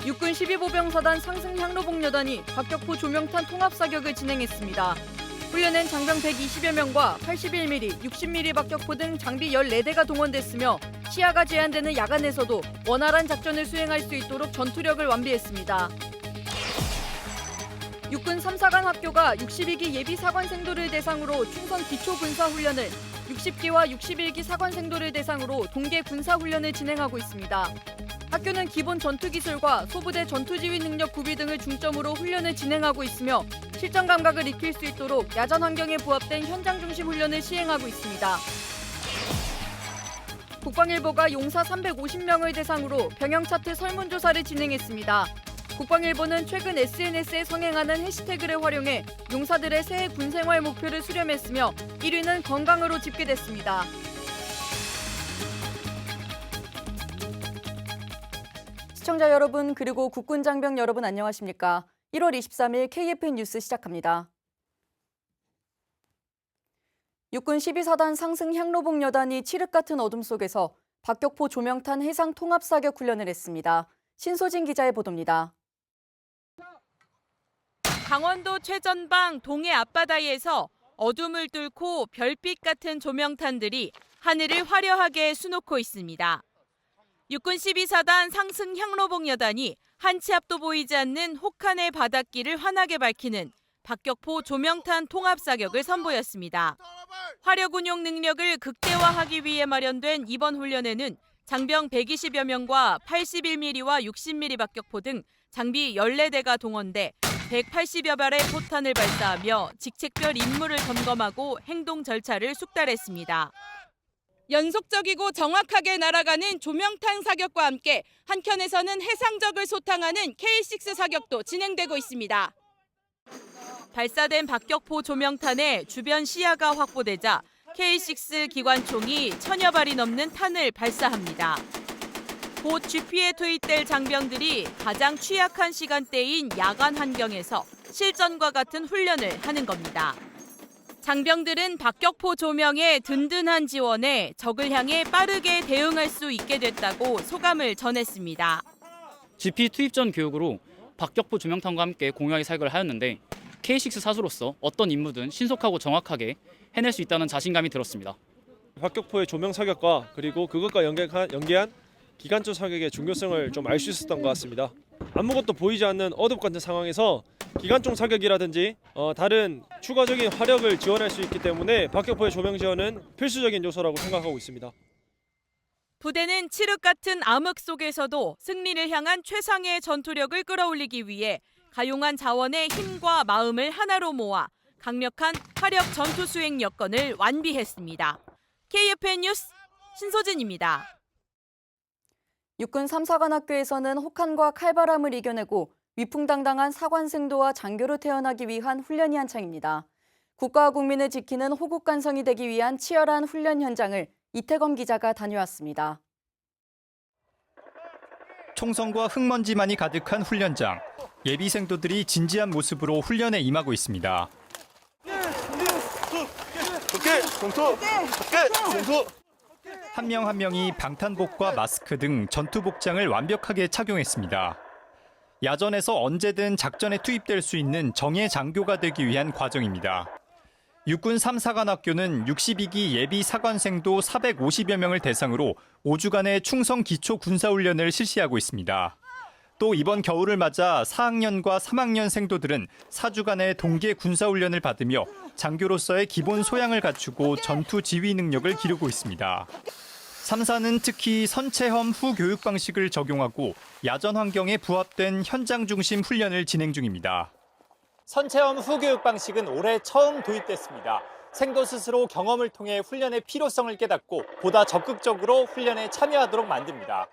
육군 12보병사단 상승 향로봉여단이 박격포 조명탄 통합사격을 진행했습니다. 훈련엔 장병 120여 명과 81mm, 60mm 박격포 등 장비 14대가 동원됐으며 시야가 제한되는 야간에서도 원활한 작전을 수행할 수 있도록 전투력을 완비했습니다. 육군 3사관 학교가 62기 예비 사관생도를 대상으로 충성 기초군사훈련을, 60기와 61기 사관생도를 대상으로 동계 군사훈련을 진행하고 있습니다. 학교는 기본 전투기술과 소부대 전투지휘 능력 구비 등을 중점으로 훈련을 진행하고 있으며 실전 감각을 익힐 수 있도록 야전 환경에 부합된 현장 중심 훈련을 시행하고 있습니다. 국방일보가 용사 350명을 대상으로 병영 차트 설문조사를 진행했습니다. 국방일보는 최근 SNS에 성행하는 해시태그를 활용해 용사들의 새해 군생활 목표를 수렴했으며 1위는 건강으로 집계됐습니다. 시청자 여러분 그리고 국군 장병 여러분 안녕하십니까? 1월 23일 KFN 뉴스 시작합니다. 육군 12사단 상승 향로봉 여단이 칠흑 같은 어둠 속에서 박격포 조명탄 해상 통합 사격 훈련을 했습니다. 신소진 기자의 보도입니다. 강원도 최전방 동해 앞바다에서 어둠을 뚫고 별빛 같은 조명탄들이 하늘을 화려하게 수놓고 있습니다. 육군 12사단 상승 향로봉 여단이 한치 앞도 보이지 않는 혹한의 바닷길을 환하게 밝히는 박격포 조명탄 통합 사격을 선보였습니다. 화력 운용 능력을 극대화하기 위해 마련된 이번 훈련에는 장병 120여 명과 81mm와 60mm 박격포 등 장비 14대가 동원돼 180여 발의 포탄을 발사하며 직책별 임무를 점검하고 행동 절차를 숙달했습니다. 연속적이고 정확하게 날아가는 조명탄 사격과 함께 한켠에서는 해상적을 소탕하는 K6 사격도 진행되고 있습니다. 발사된 박격포 조명탄에 주변 시야가 확보되자 K6 기관총이 1000여 발이 넘는 탄을 발사합니다. 곧 GP에 투입될 장병들이 가장 취약한 시간대인 야간 환경에서 실전과 같은 훈련을 하는 겁니다. 장병들은 박격포 조명의 든든한 지원에 적을 향해 빠르게 대응할 수 있게 됐다고 소감을 전했습니다. GP 투입 전 교육으로 박격포 조명탄과 함께 공유하게 사격을 하였는데 K6 사수로서 어떤 임무든 신속하고 정확하게 해낼 수 있다는 자신감이 들었습니다. 박격포의 조명 사격과 그리고 그것과 연계한 기관총 사격의 중요성을 좀 알 수 있었던 것 같습니다. 아무것도 보이지 않는 어둡 같은 상황에서 기관총 사격이라든지 다른 추가적인 화력을 지원할 수 있기 때문에 박격포의 조명 지원은 필수적인 요소라고 생각하고 있습니다. 부대는 칠흑 같은 암흑 속에서도 승리를 향한 최상의 전투력을 끌어올리기 위해 가용한 자원의 힘과 마음을 하나로 모아 강력한 화력 전투 수행 여건을 완비했습니다. KFN 뉴스 신소진입니다. 육군 3사관 학교에서는 혹한과 칼바람을 이겨내고 위풍당당한 사관생도와 장교로 태어나기 위한 훈련이 한창입니다. 국가와 국민을 지키는 호국간성이 되기 위한 치열한 훈련 현장을 이태검 기자가 다녀왔습니다. 총성과 흙먼지만이 가득한 훈련장. 예비생도들이 진지한 모습으로 훈련에 임하고 있습니다. 한 명 한 명이 방탄복과 마스크 등 전투복장을 완벽하게 착용했습니다. 야전에서 언제든 작전에 투입될 수 있는 정예 장교가 되기 위한 과정입니다. 육군 3사관 학교는 62기 예비 사관생도 450여 명을 대상으로 5주간의 충성 기초 군사훈련을 실시하고 있습니다. 또 이번 겨울을 맞아 4학년과 3학년 생도들은 4주간의 동계 군사훈련을 받으며 장교로서의 기본 소양을 갖추고 전투 지휘 능력을 기르고 있습니다. 3사는 특히 선체험 후 교육 방식을 적용하고 야전 환경에 부합된 현장 중심 훈련을 진행 중입니다. 선체험 후 교육 방식은 올해 처음 도입됐습니다. 생도 스스로 경험을 통해 훈련의 필요성을 깨닫고 보다 적극적으로 훈련에 참여하도록 만듭니다.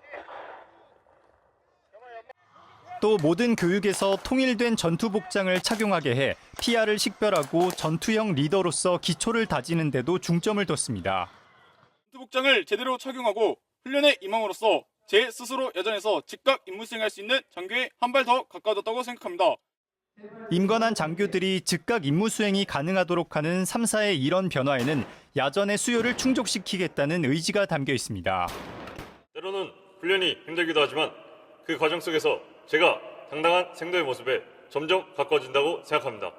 또 모든 교육에서 통일된 전투 복장을 착용하게 해 PR을 식별하고 전투형 리더로서 기초를 다지는 데도 중점을 뒀습니다. 전투 복장을 제대로 착용하고 훈련에 임함으로써 제 스스로 야전에서 즉각 임무 수행할 수 있는 장교에 한 발 더 가까워졌다고 생각합니다. 임관한 장교들이 즉각 임무 수행이 가능하도록 하는 3사의 이런 변화에는 야전의 수요를 충족시키겠다는 의지가 담겨 있습니다. 때로는 훈련이 힘들기도 하지만 그 과정 속에서 제가 당당한 생도의 모습에 점점 가까워진다고 생각합니다.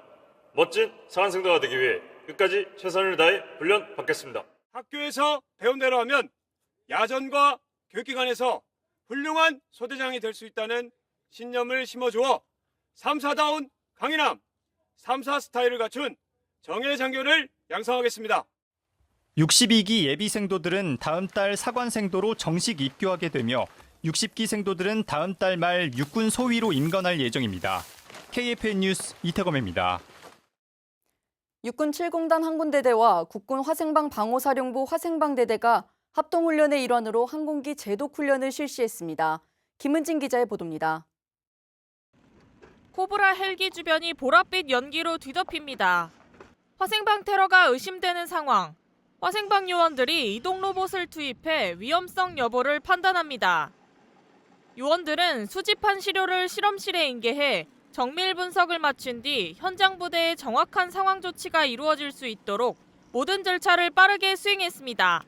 멋진 상한생도가 되기 위해 끝까지 최선을 다해 훈련 받겠습니다. 학교에서 배운 대로 하면 야전과 교육기관에서 훌륭한 소대장이 될 수 있다는 신념을 심어주어 3사다운 강인함, 3사 스타일을 갖춘 정예장교를 양성하겠습니다. 62기 예비생도들은 다음 달 사관생도로 정식 입교하게 되며 60기 생도들은 다음 달 말 육군 소위로 임관할 예정입니다. KFN 뉴스 이태검입니다. 육군 7공단 항군대대와 국군 화생방 방호사령부 화생방대대가 합동훈련의 일환으로 항공기 제독훈련을 실시했습니다. 김은진 기자의 보도입니다. 코브라 헬기 주변이 보랏빛 연기로 뒤덮입니다. 화생방 테러가 의심되는 상황. 화생방 요원들이 이동 로봇을 투입해 위험성 여부를 판단합니다. 요원들은 수집한 시료를 실험실에 인계해 정밀 분석을 마친 뒤 현장 부대의 정확한 상황 조치가 이루어질 수 있도록 모든 절차를 빠르게 수행했습니다.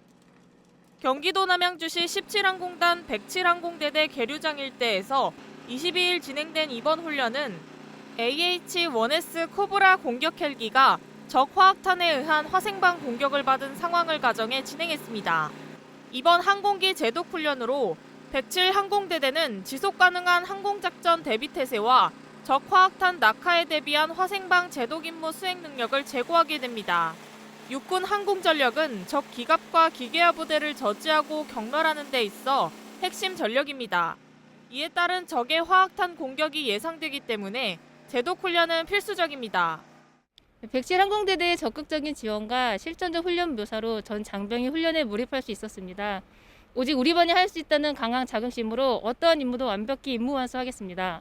경기도 남양주시 17항공단 107항공대대 계류장 일대에서 22일 진행된 이번 훈련은 AH-1S 코브라 공격 헬기가 적 화학탄에 의한 화생방 공격을 받은 상황을 가정해 진행했습니다. 이번 항공기 제독 훈련으로 107항공대대는 지속 가능한 항공작전 대비 태세와 적 화학탄 낙하에 대비한 화생방 제독 임무 수행 능력을 제고하게 됩니다. 육군 항공전력은 적 기갑과 기계화 부대를 저지하고 경멸하는 데 있어 핵심 전력입니다. 이에 따른 적의 화학탄 공격이 예상되기 때문에 제독 훈련은 필수적입니다. 107항공대대의 적극적인 지원과 실전적 훈련 묘사로 전 장병이 훈련에 몰입할 수 있었습니다. 오직 우리 반이 할 수 있다는 강한 자긍심으로 어떠한 임무도 완벽히 임무 완수하겠습니다.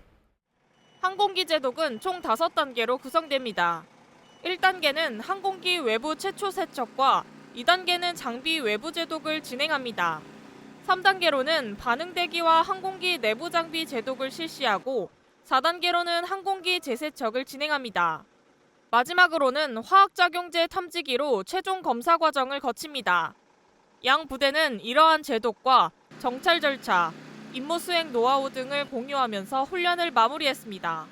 항공기 제독은 총 5단계로 구성됩니다. 1단계는 항공기 외부 최초 세척과 2단계는 장비 외부 제독을 진행합니다. 3단계로는 반응 대기와 항공기 내부 장비 제독을 실시하고 4단계로는 항공기 재세척을 진행합니다. 마지막으로는 화학작용제 탐지기로 최종 검사 과정을 거칩니다. 양 부대는 이러한 제독과 정찰 절차, 임무 수행 노하우 등을 공유하면서 훈련을 마무리했습니다.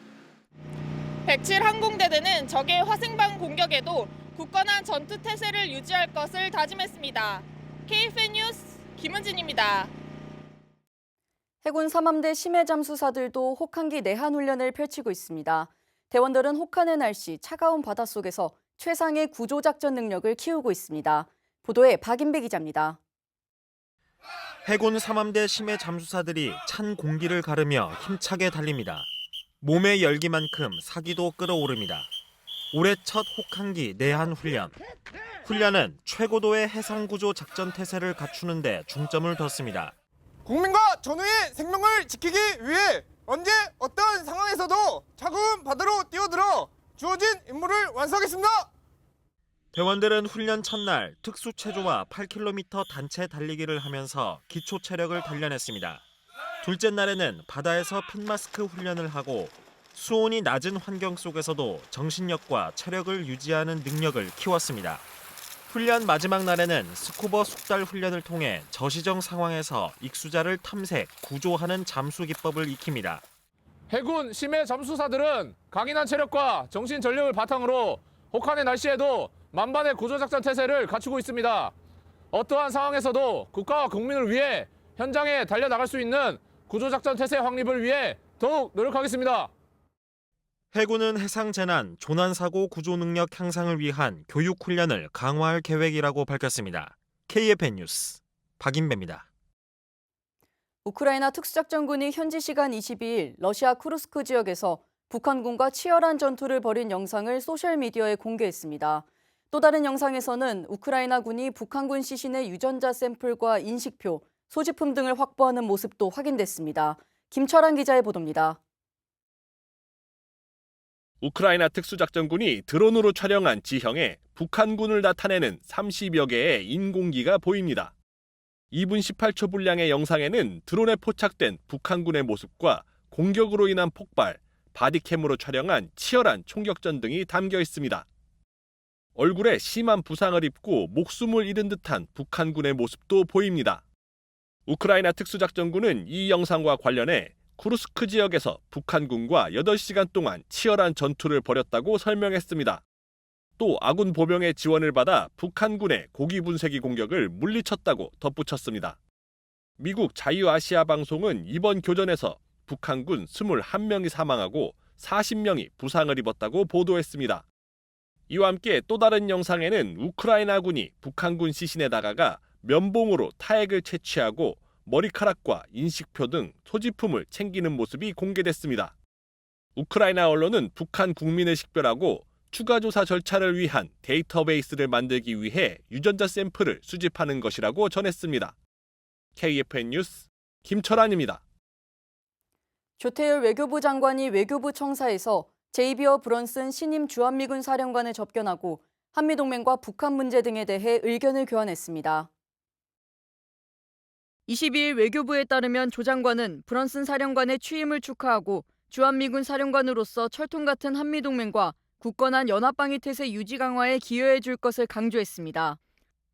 107항공대대는 적의 화생방 공격에도 굳건한 전투 태세를 유지할 것을 다짐했습니다. KFN 뉴스 김은진입니다. 해군 3함대 심해 잠수사들도 혹한기 내한 훈련을 펼치고 있습니다. 대원들은 혹한의 날씨, 차가운 바닷속에서 최상의 구조작전 능력을 키우고 있습니다. 보도에 박인배 기자입니다. 해군 3함대 심해 잠수사들이 찬 공기를 가르며 힘차게 달립니다. 몸의 열기만큼 사기도 끓어오릅니다. 올해 첫 혹한기 내한 훈련. 훈련은 최고도의 해상구조 작전 태세를 갖추는 데 중점을 뒀습니다. 국민과 전우의 생명을 지키기 위해 언제 어떤 상황에서도 차가운 바다로 뛰어들어 주어진 임무를 완수하겠습니다. 대원들은 훈련 첫날 특수체조와 8km 단체 달리기를 하면서 기초 체력을 단련했습니다. 둘째 날에는 바다에서 핀마스크 훈련을 하고 수온이 낮은 환경 속에서도 정신력과 체력을 유지하는 능력을 키웠습니다. 훈련 마지막 날에는 스쿠버 숙달 훈련을 통해 저시정 상황에서 익수자를 탐색, 구조하는 잠수 기법을 익힙니다. 해군 심해 잠수사들은 강인한 체력과 정신 전력을 바탕으로 혹한의 날씨에도 만반의 구조작전 태세를 갖추고 있습니다. 어떠한 상황에서도 국가와 국민을 위해 현장에 달려나갈 수 있는 구조작전 태세 확립을 위해 더욱 노력하겠습니다. 해군은 해상재난, 조난사고 구조 능력 향상을 위한 교육훈련을 강화할 계획이라고 밝혔습니다. KFN 뉴스 박인배입니다. 우크라이나 특수작전군이 현지 시간 22일 러시아 쿠르스크 지역에서 북한군과 치열한 전투를 벌인 영상을 소셜미디어에 공개했습니다. 또 다른 영상에서는 우크라이나군이 북한군 시신의 유전자 샘플과 인식표, 소지품 등을 확보하는 모습도 확인됐습니다. 김철환 기자의 보도입니다. 우크라이나 특수작전군이 드론으로 촬영한 지형에 북한군을 나타내는 30여 개의 인공기가 보입니다. 2분 18초 분량의 영상에는 드론에 포착된 북한군의 모습과 공격으로 인한 폭발, 바디캠으로 촬영한 치열한 총격전 등이 담겨 있습니다. 얼굴에 심한 부상을 입고 목숨을 잃은 듯한 북한군의 모습도 보입니다. 우크라이나 특수작전군은 이 영상과 관련해 쿠르스크 지역에서 북한군과 8시간 동안 치열한 전투를 벌였다고 설명했습니다. 또 아군 보병의 지원을 받아 북한군의 고기 분쇄기 공격을 물리쳤다고 덧붙였습니다. 미국 자유아시아 방송은 이번 교전에서 북한군 21명이 사망하고 40명이 부상을 입었다고 보도했습니다. 이와 함께 또 다른 영상에는 우크라이나군이 북한군 시신에 다가가 면봉으로 타액을 채취하고 머리카락과 인식표 등 소지품을 챙기는 모습이 공개됐습니다. 우크라이나 언론은 북한 국민을 식별하고 추가 조사 절차를 위한 데이터베이스를 만들기 위해 유전자 샘플을 수집하는 것이라고 전했습니다. KFN 뉴스 김철환입니다. 조태열 외교부 장관이 외교부 청사에서 제이비어 브런슨 신임 주한미군 사령관을 접견하고 한미동맹과 북한 문제 등에 대해 의견을 교환했습니다. 22일 외교부에 따르면 조 장관은 브런슨 사령관의 취임을 축하하고 주한미군 사령관으로서 철통 같은 한미동맹과 굳건한 연합방위 태세 유지 강화에 기여해 줄 것을 강조했습니다.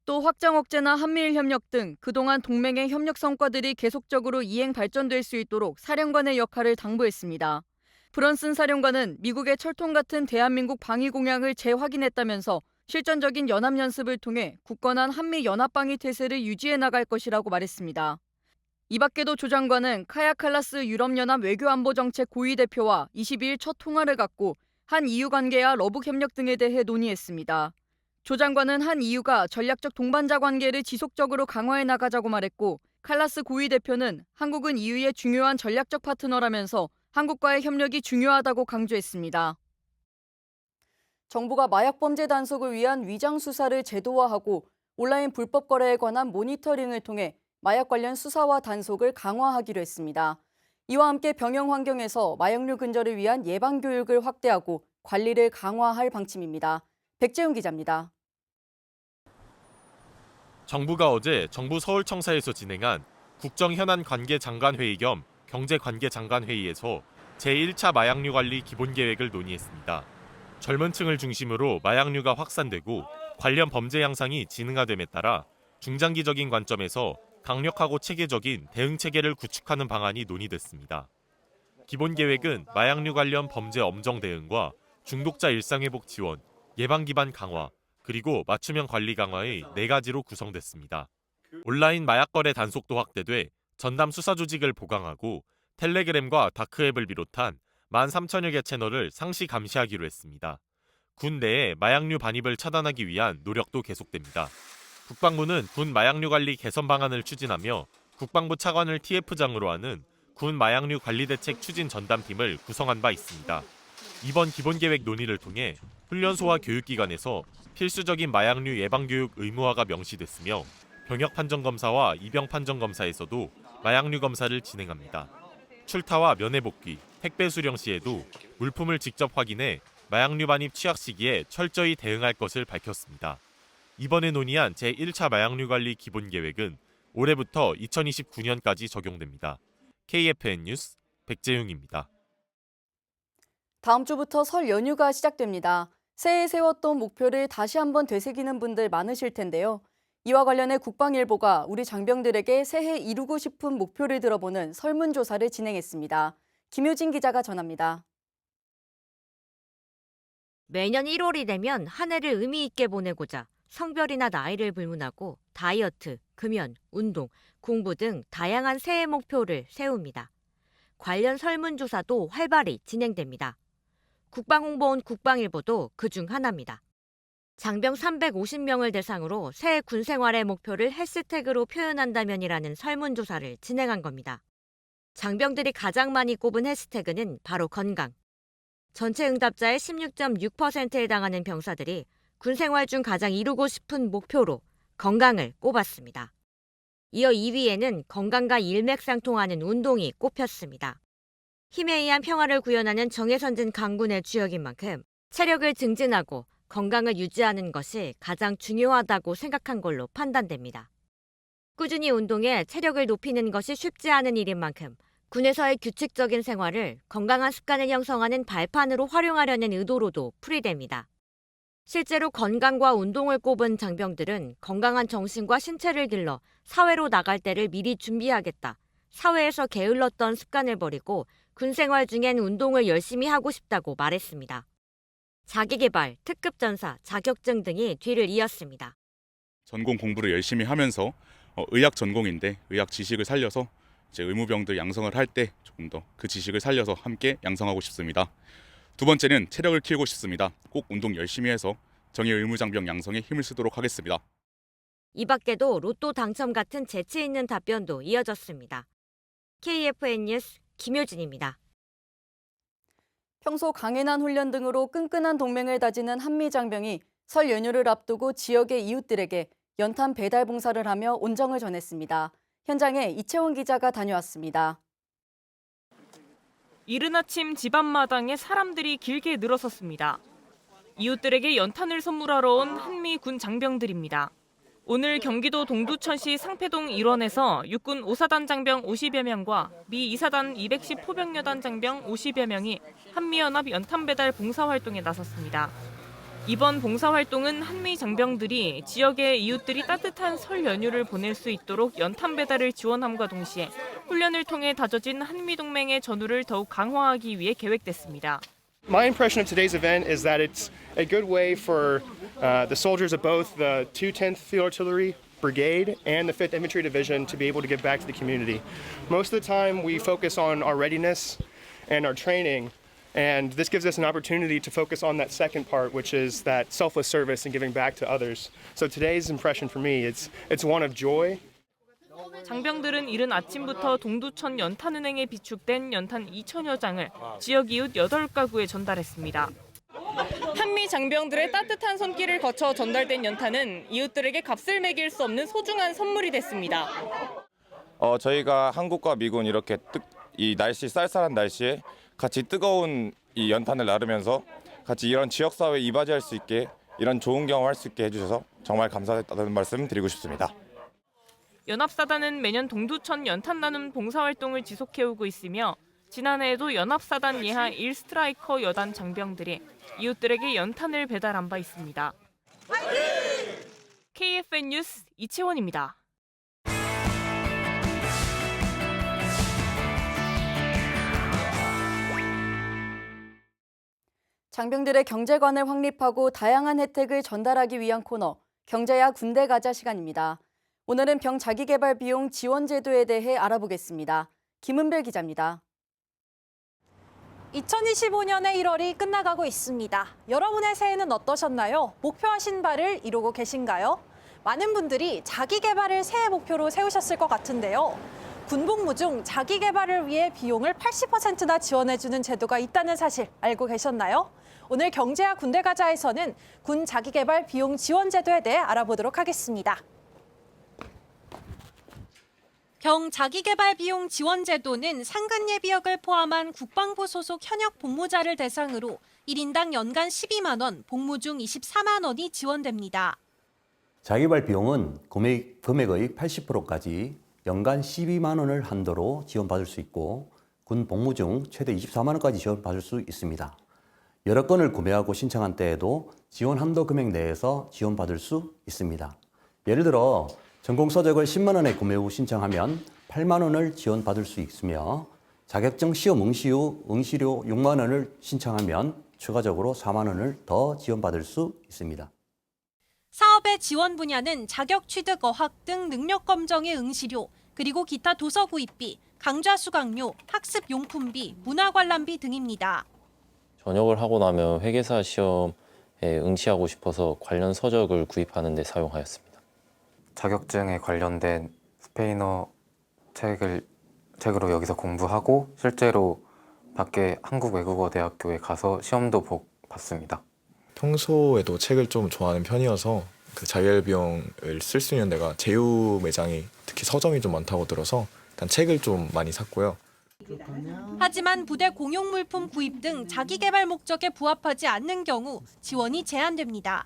또 확장 억제나 한미일 협력 등 그동안 동맹의 협력 성과들이 계속적으로 이행 발전될 수 있도록 사령관의 역할을 당부했습니다. 브런슨 사령관은 미국의 철통 같은 대한민국 방위 공약을 재확인했다면서 실전적인 연합연습을 통해 굳건한 한미 연합방위 태세를 유지해 나갈 것이라고 말했습니다. 이 밖에도 조 장관은 카야 칼라스 유럽연합 외교안보정책 고위 대표와 22일 첫 통화를 갖고 한 EU 관계와 러북 협력 등에 대해 논의했습니다. 조 장관은 한 EU가 전략적 동반자 관계를 지속적으로 강화해 나가자고 말했고 칼라스 고위 대표는 한국은 EU의 중요한 전략적 파트너라면서 한국과의 협력이 중요하다고 강조했습니다. 정부가 마약범죄 단속을 위한 위장 수사를 제도화하고 온라인 불법 거래에 관한 모니터링을 통해 마약 관련 수사와 단속을 강화하기로 했습니다. 이와 함께 병영 환경에서 마약류 근절을 위한 예방 교육을 확대하고 관리를 강화할 방침입니다. 백재훈 기자입니다. 정부가 어제 정부 서울청사에서 진행한 국정현안관계장관회의 겸 경제관계장관회의에서 제1차 마약류 관리 기본계획을 논의했습니다. 젊은 층을 중심으로 마약류가 확산되고 관련 범죄 양상이 진행됨에 따라 중장기적인 관점에서 강력하고 체계적인 대응 체계를 구축하는 방안이 논의됐습니다. 기본계획은 마약류 관련 범죄 엄정 대응과 중독자 일상회복 지원, 예방 기반 강화, 그리고 맞춤형 관리 강화의 4가지로 구성됐습니다. 온라인 마약 거래 단속도 확대돼 전담 수사 조직을 보강하고 텔레그램과 다크앱을 비롯한 13,000여 개 채널을 상시 감시하기로 했습니다. 군 내에 마약류 반입을 차단하기 위한 노력도 계속됩니다. 국방부는 군 마약류 관리 개선 방안을 추진하며 국방부 차관을 TF장으로 하는 군 마약류 관리 대책 추진 전담팀을 구성한 바 있습니다. 이번 기본계획 논의를 통해 훈련소와 교육기관에서 필수적인 마약류 예방교육 의무화가 명시됐으며 병역 판정검사와 입영 판정검사에서도 마약류 검사를 진행합니다. 출타와 면회복귀, 택배 수령 시에도 물품을 직접 확인해 마약류 반입 취약 시기에 철저히 대응할 것을 밝혔습니다. 이번에 논의한 제1차 마약류 관리 기본계획은 올해부터 2029년까지 적용됩니다. KFN 뉴스 백재용입니다. 다음 주부터 설 연휴가 시작됩니다. 새해에 세웠던 목표를 다시 한번 되새기는 분들 많으실 텐데요. 이와 관련해 국방일보가 우리 장병들에게 새해 이루고 싶은 목표를 들어보는 설문조사를 진행했습니다. 김효진 기자가 전합니다. 매년 1월이 되면 한 해를 의미 있게 보내고자 성별이나 나이를 불문하고 다이어트, 금연, 운동, 공부 등 다양한 새해 목표를 세웁니다. 관련 설문조사도 활발히 진행됩니다. 국방홍보원 국방일보도 그중 하나입니다. 장병 350명을 대상으로 새해 군 생활의 목표를 해시태그로 표현한다면이라는 설문조사를 진행한 겁니다. 장병들이 가장 많이 꼽은 해시태그는 바로 건강. 전체 응답자의 16.6%에 해당하는 병사들이 군 생활 중 가장 이루고 싶은 목표로 건강을 꼽았습니다. 이어 2위에는 건강과 일맥상통하는 운동이 꼽혔습니다. 힘에 의한 평화를 구현하는 정예선진 강군의 주역인 만큼 체력을 증진하고 건강을 유지하는 것이 가장 중요하다고 생각한 걸로 판단됩니다. 꾸준히 운동해 체력을 높이는 것이 쉽지 않은 일인 만큼 군에서의 규칙적인 생활을 건강한 습관을 형성하는 발판으로 활용하려는 의도로도 풀이됩니다. 실제로 건강과 운동을 꼽은 장병들은 건강한 정신과 신체를 길러 사회로 나갈 때를 미리 준비하겠다, 사회에서 게을렀던 습관을 버리고 군 생활 중엔 운동을 열심히 하고 싶다고 말했습니다. 자기개발, 특급전사, 자격증 등이 뒤를 이었습니다. 전공 공부를 열심히 하면서 의학 전공인데 의학 지식을 살려서 이제 의무병들 양성을 할 때 조금 더 그 지식을 살려서 함께 양성하고 싶습니다. 두 번째는 체력을 키우고 싶습니다. 꼭 운동 열심히 해서 정예 의무장병 양성에 힘을 쓰도록 하겠습니다. 이 밖에도 로또 당첨 같은 재치 있는 답변도 이어졌습니다. KFN 뉴스 김효진입니다. 평소 강인한 훈련 등으로 끈끈한 동맹을 다지는 한미장병이 설 연휴를 앞두고 지역의 이웃들에게 연탄 배달 봉사를 하며 온정을 전했습니다. 현장에 이채원 기자가 다녀왔습니다. 이른 아침 집 앞마당에 사람들이 길게 늘어섰습니다. 이웃들에게 연탄을 선물하러 온 한미 군 장병들입니다. 오늘 경기도 동두천시 상패동 일원에서 육군 5사단 장병 50여 명과 미 2사단 210 포병여단 장병 50여 명이 한미연합 연탄 배달 봉사활동에 나섰습니다. 이번 봉사활동은 한미 장병들이 지역의 이웃들이 따뜻한 설 연휴를 보낼 수 있도록 연탄 배달을 지원함과 동시에 훈련을 통해 다져진 한미 동맹의 전우를 더욱 강화하기 위해 계획됐습니다. My impression of today's event is that it's a good way for the soldiers of both the 210th Field Artillery Brigade and the 5th Infantry Division to be able to give back to the community. Most of the time we focus on our readiness and our training, and this gives us an opportunity to focus on that second part, which is that selfless service and giving back to others. So today's impression for me, it's one of joy. 장병들은 이른 아침부터 동두천 연탄은행에 비축된 연탄 2,000여 장을 지역 이웃 8가구에 전달했습니다. 한미 장병들의 따뜻한 손길을 거쳐 전달된 연탄은 이웃들에게 값을 매길 수 없는 소중한 선물이 됐습니다. 저희가 한국과 미군 이렇게 이 날씨 쌀쌀한 날씨에 같이 뜨거운 이 연탄을 나르면서 같이 이런 지역사회에 이바지할 수 있게 이런 좋은 경험할 수 있게 해주셔서 정말 감사하다는 말씀 드리고 싶습니다. 연합사단은 매년 동두천 연탄 나눔 봉사활동을 지속해오고 있으며 지난해에도 연합사단 예하 1스트라이커 여단 장병들이 이웃들에게 연탄을 배달한 바 있습니다. KFN 뉴스 이채원입니다. 장병들의 경제관을 확립하고 다양한 혜택을 전달하기 위한 코너, 경제야 군대 가자 시간입니다. 오늘은 병 자기개발 비용 지원 제도에 대해 알아보겠습니다. 김은별 기자입니다. 2025년의 1월이 끝나가고 있습니다. 여러분의 새해는 어떠셨나요? 목표하신 바를 이루고 계신가요? 많은 분들이 자기개발을 새해 목표로 세우셨을 것 같은데요. 군복무 중 자기개발을 위해 비용을 80%나 지원해주는 제도가 있다는 사실 알고 계셨나요? 오늘 경제야 군대 가자에서는 군 자기개발 비용 지원 제도에 대해 알아보도록 하겠습니다. 병 자기개발 비용 지원 제도는 상근 예비역을 포함한 국방부 소속 현역 복무자를 대상으로 1인당 연간 12만 원, 복무 중 24만 원이 지원됩니다. 자기개발 비용은 금액의 80%까지 연간 12만 원을 한도로 지원받을 수 있고 군 복무 중 최대 24만 원까지 지원받을 수 있습니다. 여러 건을 구매하고 신청한 때에도 지원 한도 금액 내에서 지원받을 수 있습니다. 예를 들어 전공서적을 10만 원에 구매 후 신청하면 8만 원을 지원받을 수 있으며 자격증 시험 응시 후 응시료 6만 원을 신청하면 추가적으로 4만 원을 더 지원받을 수 있습니다. 사업의 지원 분야는 자격 취득 어학 등 능력 검정의 응시료, 그리고 기타 도서 구입비, 강좌 수강료, 학습 용품비, 문화 관람비 등입니다. 전역을 하고 나면 회계사 시험에 응시하고 싶어서 관련 서적을 구입하는 데 사용하였습니다. 자격증에 관련된 스페인어 책으로 여기서 공부하고 실제로 밖에 한국외국어대학교에 가서 시험도 봤습니다. 평소에도 책을 좀 좋아하는 편이어서 그 자기개발 비용을 쓸 수 있는 데가 제휴 매장이 특히 서점이 좀 많다고 들어서 일단 책을 좀 많이 샀고요. 하지만 부대 공용 물품 구입 등 자기개발 목적에 부합하지 않는 경우 지원이 제한됩니다.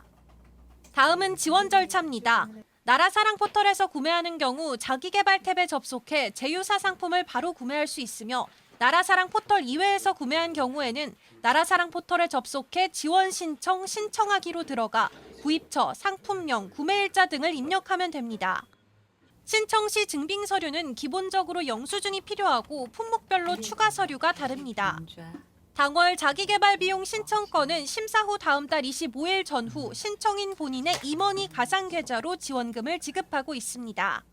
다음은 지원 절차입니다. 나라사랑 포털에서 구매하는 경우 자기개발 탭에 접속해 제휴사 상품을 바로 구매할 수 있으며 나라사랑 포털 이외에서 구매한 경우에는 나라사랑 포털에 접속해 지원 신청, 신청하기로 들어가 구입처, 상품명, 구매일자 등을 입력하면 됩니다. 신청 시 증빙 서류는 기본적으로 영수증이 필요하고 품목별로 추가 서류가 다릅니다. 당월 자기개발 비용 신청건은 심사 후 다음 달 25일 전후 신청인 본인의 임원이 가상 계좌로 지원금을 지급하고 있습니다.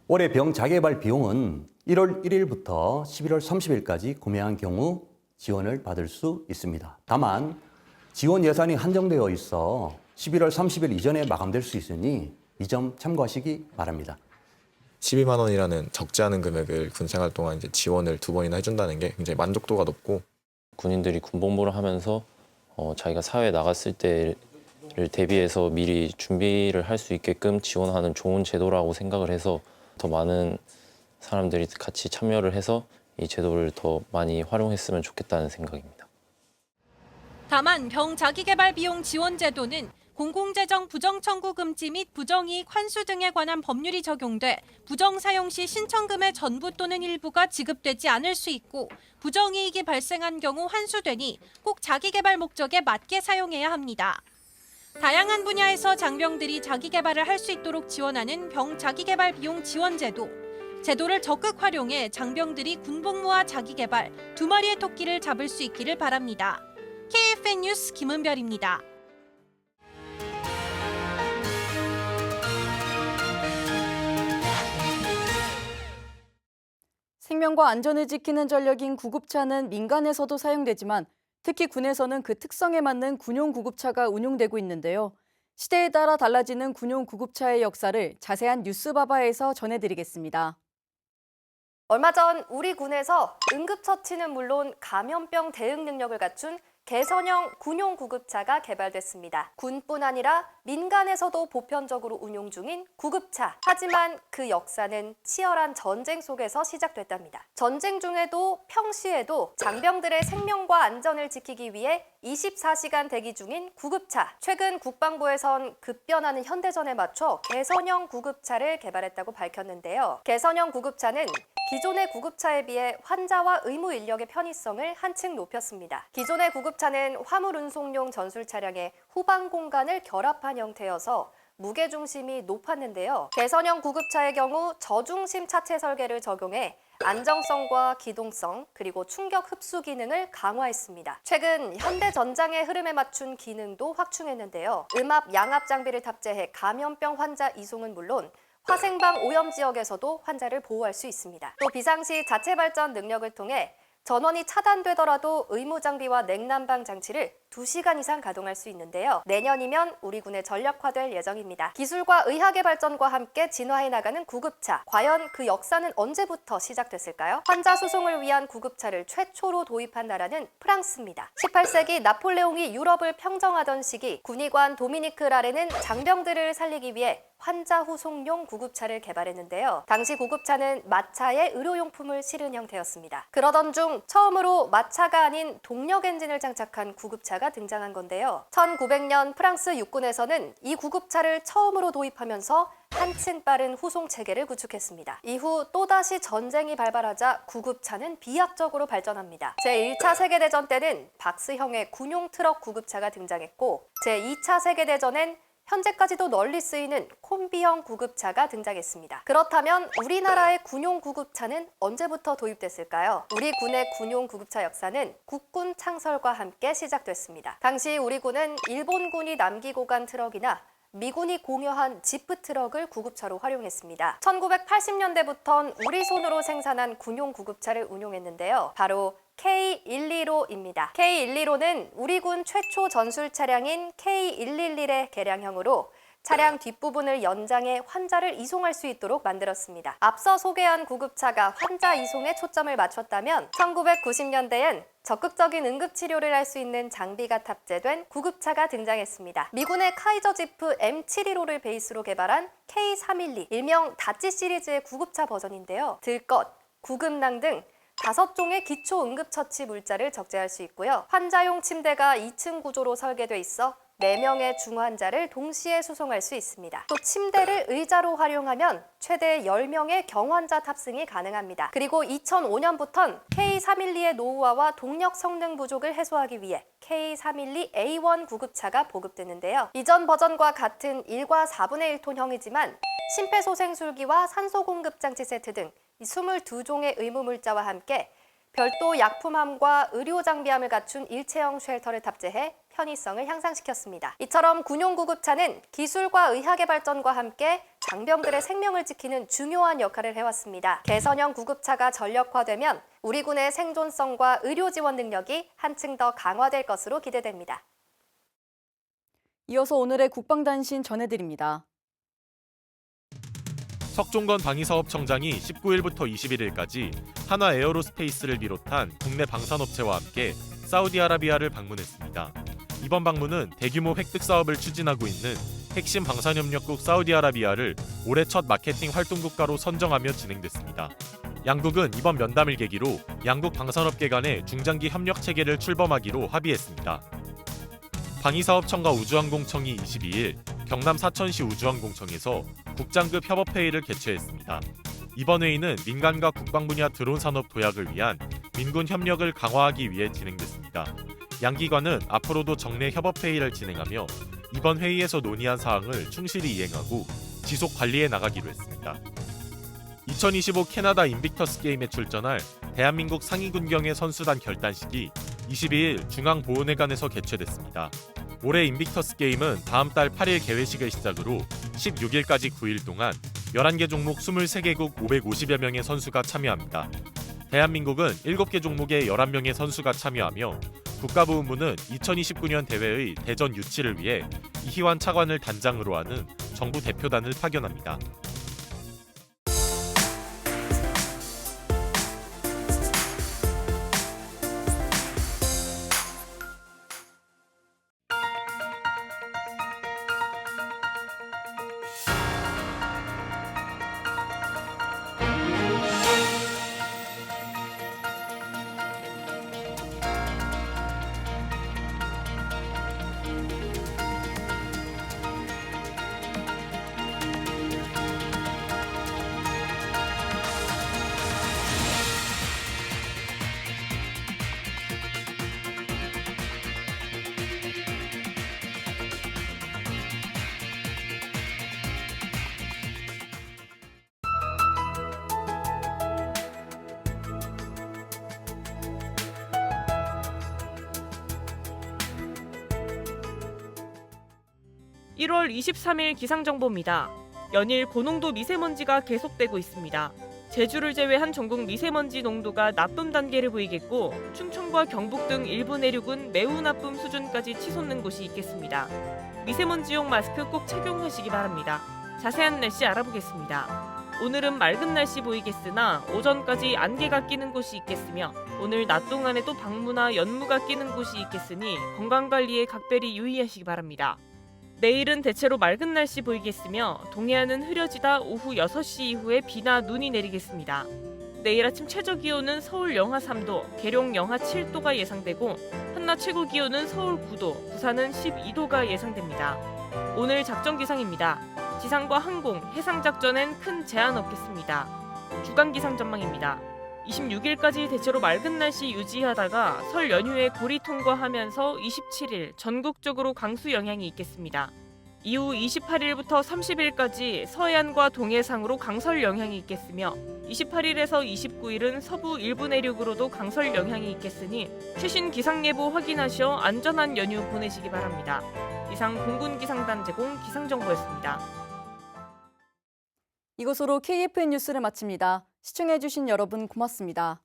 올해 병 자개발 비용은 1월 1일부터 11월 30일까지 구매한 경우 지원을 받을 수 있습니다. 다만 지원 예산이 한정되어 있어 11월 30일 이전에 마감될 수 있으니 이 점 참고하시기 바랍니다. 12만 원이라는 적지 않은 금액을 군생활 동안 이제 지원을 2번이나 해준다는 게 굉장히 만족도가 높고, 군인들이 군복무를 하면서 자기가 사회에 나갔을 때를 대비해서 미리 준비를 할 수 있게끔 지원하는 좋은 제도라고 생각을 해서 더 많은 사람들이 같이 참여를 해서 이 제도를 더 많이 활용했으면 좋겠다는 생각입니다. 다만 병 자기개발 비용 지원 제도는 공공재정 부정청구 금지 및 부정이익 환수 등에 관한 법률이 적용돼 부정 사용 시 신청금의 전부 또는 일부가 지급되지 않을 수 있고 부정이익이 발생한 경우 환수되니 꼭 자기개발 목적에 맞게 사용해야 합니다. 다양한 분야에서 장병들이 자기개발을 할 수 있도록 지원하는 병 자기개발 비용 지원 제도. 제도를 적극 활용해 장병들이 군복무와 자기개발 두 마리의 토끼를 잡을 수 있기를 바랍니다. KFN 뉴스 김은별입니다. 생명과 안전을 지키는 전력인 구급차는 민간에서도 사용되지만 특히 군에서는 그 특성에 맞는 군용 구급차가 운용되고 있는데요. 시대에 따라 달라지는 군용 구급차의 역사를 자세한 뉴스바바에서 전해드리겠습니다. 얼마 전 우리 군에서 응급처치는 물론 감염병 대응 능력을 갖춘 개선형 군용 구급차가 개발됐습니다. 군뿐 아니라 민간에서도 보편적으로 운용 중인 구급차. 하지만 그 역사는 치열한 전쟁 속에서 시작됐답니다. 전쟁 중에도 평시에도 장병들의 생명과 안전을 지키기 위해 24시간 대기 중인 구급차. 최근 국방부에선 급변하는 현대전에 맞춰 개선형 구급차를 개발했다고 밝혔는데요. 개선형 구급차는 기존의 구급차에 비해 환자와 의무 인력의 편의성을 한층 높였습니다. 기존의 구급차는 화물 운송용 전술 차량의 후방 공간을 결합한 형태여서 무게중심이 높았는데요. 개선형 구급차의 경우 저중심 차체 설계를 적용해 안정성과 기동성 그리고 충격 흡수 기능을 강화했습니다. 최근 현대 전장의 흐름에 맞춘 기능도 확충했는데요. 음압, 양압 장비를 탑재해 감염병 환자 이송은 물론 화생방 오염 지역에서도 환자를 보호할 수 있습니다. 또 비상시 자체 발전 능력을 통해 전원이 차단되더라도 의무 장비와 냉난방 장치를 2시간 이상 가동할 수 있는데요. 내년이면 우리 군에 전력화될 예정입니다. 기술과 의학의 발전과 함께 진화해 나가는 구급차. 과연 그 역사는 언제부터 시작됐을까요? 환자 수송을 위한 구급차를 최초로 도입한 나라는 프랑스입니다. 18세기 나폴레옹이 유럽을 평정하던 시기 군의관 도미니크 라레는 장병들을 살리기 위해 환자 후송용 구급차를 개발했는데요. 당시 구급차는 마차에 의료용품을 실은 형태였습니다. 그러던 중 처음으로 마차가 아닌 동력 엔진을 장착한 구급차가 등장한 건데요. 1900년 프랑스 육군에서는 이 구급차를 처음으로 도입하면서 한층 빠른 후송 체계를 구축했습니다. 이후 또다시 전쟁이 발발하자 구급차는 비약적으로 발전합니다. 제1차 세계대전 때는 박스형의 군용 트럭 구급차가 등장했고 제2차 세계대전엔 현재까지도 널리 쓰이는 콤비형 구급차가 등장했습니다. 그렇다면 우리나라의 군용 구급차는 언제부터 도입됐을까요? 우리 군의 군용 구급차 역사는 국군 창설과 함께 시작됐습니다. 당시 우리 군은 일본군이 남기고 간 트럭이나 미군이 공여한 지프 트럭을 구급차로 활용했습니다. 1980년대부터는 우리 손으로 생산한 군용 구급차를 운용했는데요. 바로 K115입니다. K115는 우리 군 최초 전술 차량인 K111의 개량형으로 차량 뒷부분을 연장해 환자를 이송할 수 있도록 만들었습니다. 앞서 소개한 구급차가 환자 이송에 초점을 맞췄다면 1990년대엔 적극적인 응급치료를 할 수 있는 장비가 탑재된 구급차가 등장했습니다. 미군의 카이저 지프 M715를 베이스로 개발한 K312, 일명 다찌 시리즈의 구급차 버전인데요. 들것, 구급낭 등 5종의 기초 응급처치 물자를 적재할 수 있고요. 환자용 침대가 2층 구조로 설계돼 있어 4명의 중환자를 동시에 수송할 수 있습니다. 또 침대를 의자로 활용하면 최대 10명의 경환자 탑승이 가능합니다. 그리고 2005년부터는 K312의 노후화와 동력 성능 부족을 해소하기 위해 K312A1 구급차가 보급되는데요. 이전 버전과 같은 1과 4분의 1톤형이지만 심폐소생술기와 산소공급장치 세트 등 22종의 의무물자와 함께 별도 약품함과 의료장비함을 갖춘 일체형 쉘터를 탑재해 편의성을 향상시켰습니다. 이처럼 군용구급차는 기술과 의학의 발전과 함께 장병들의 생명을 지키는 중요한 역할을 해왔습니다. 개선형 구급차가 전력화되면 우리 군의 생존성과 의료 지원 능력이 한층 더 강화될 것으로 기대됩니다. 이어서 오늘의 국방단신 전해드립니다. 석종건 방위사업청장이 19일부터 21일까지 한화 에어로스페이스를 비롯한 국내 방산업체와 함께 사우디아라비아를 방문했습니다. 이번 방문은 대규모 획득 사업을 추진하고 있는 핵심 방산협력국 사우디아라비아를 올해 첫 마케팅 활동국가로 선정하며 진행됐습니다. 양국은 이번 면담을 계기로 양국 방산업계 간의 중장기 협력 체계를 출범하기로 합의했습니다. 방위사업청과 우주항공청이 22일 경남 사천시 우주항공청에서 국장급 협업회의를 개최했습니다. 이번 회의는 민간과 국방 분야 드론 산업 도약을 위한 민군 협력을 강화하기 위해 진행됐습니다. 양 기관은 앞으로도 정례 협업회의를 진행하며 이번 회의에서 논의한 사항을 충실히 이행하고 지속 관리해 나가기로 했습니다. 2025 캐나다 인빅터스 게임에 출전할 대한민국 상위군경의 선수단 결단식이 22일 중앙보훈회관에서 개최됐습니다. 올해 인빅터스 게임은 다음 달 8일 개회식을 시작으로 16일까지 9일 동안 11개 종목 23개국 550여 명의 선수가 참여합니다. 대한민국은 7개 종목에 11명의 선수가 참여하며 국가보훈부는 2029년 대회의 대전 유치를 위해 이희환 차관을 단장으로 하는 정부 대표단을 파견합니다. (1월 23일) 기상정보입니다. 연일 고농도 미세먼지가 계속되고 있습니다. 제주를 제외한 전국 미세먼지 농도가 나쁨 단계를 보이겠고 충청과 경북 등 일부 내륙은 매우 나쁨 수준까지 치솟는 곳이 있겠습니다. 미세먼지용 마스크 꼭 착용하시기 바랍니다. 자세한 날씨 알아보겠습니다. 오늘은 맑은 날씨 보이겠으나 오전까지 안개가 끼는 곳이 있겠으며 오늘 낮 동안에도 방무나 연무가 끼는 곳이 있겠으니 건강관리에 각별히 유의하시기 바랍니다. 내일은 대체로 맑은 날씨 보이겠으며 동해안은 흐려지다 오후 6시 이후에 비나 눈이 내리겠습니다. 내일 아침 최저기온은 서울 영하 3도, 계룡 영하 7도가 예상되고 한낮 최고기온은 서울 9도, 부산은 12도가 예상됩니다. 오늘 작전 기상입니다. 지상과 항공, 해상 작전엔 큰 제한 없겠습니다. 주간 기상 전망입니다. 26일까지 대체로 맑은 날씨 유지하다가 설 연휴에 고리 통과하면서 27일 전국적으로 강수 영향이 있겠습니다. 이후 28일부터 30일까지 서해안과 동해상으로 강설 영향이 있겠으며 28일에서 29일은 서부 일부 내륙으로도 강설 영향이 있겠으니 최신 기상 예보 확인하셔 안전한 연휴 보내시기 바랍니다. 이상 공군기상단 제공 기상정보였습니다. 이것으로 KFN 뉴스를 마칩니다. 시청해주신 여러분 고맙습니다.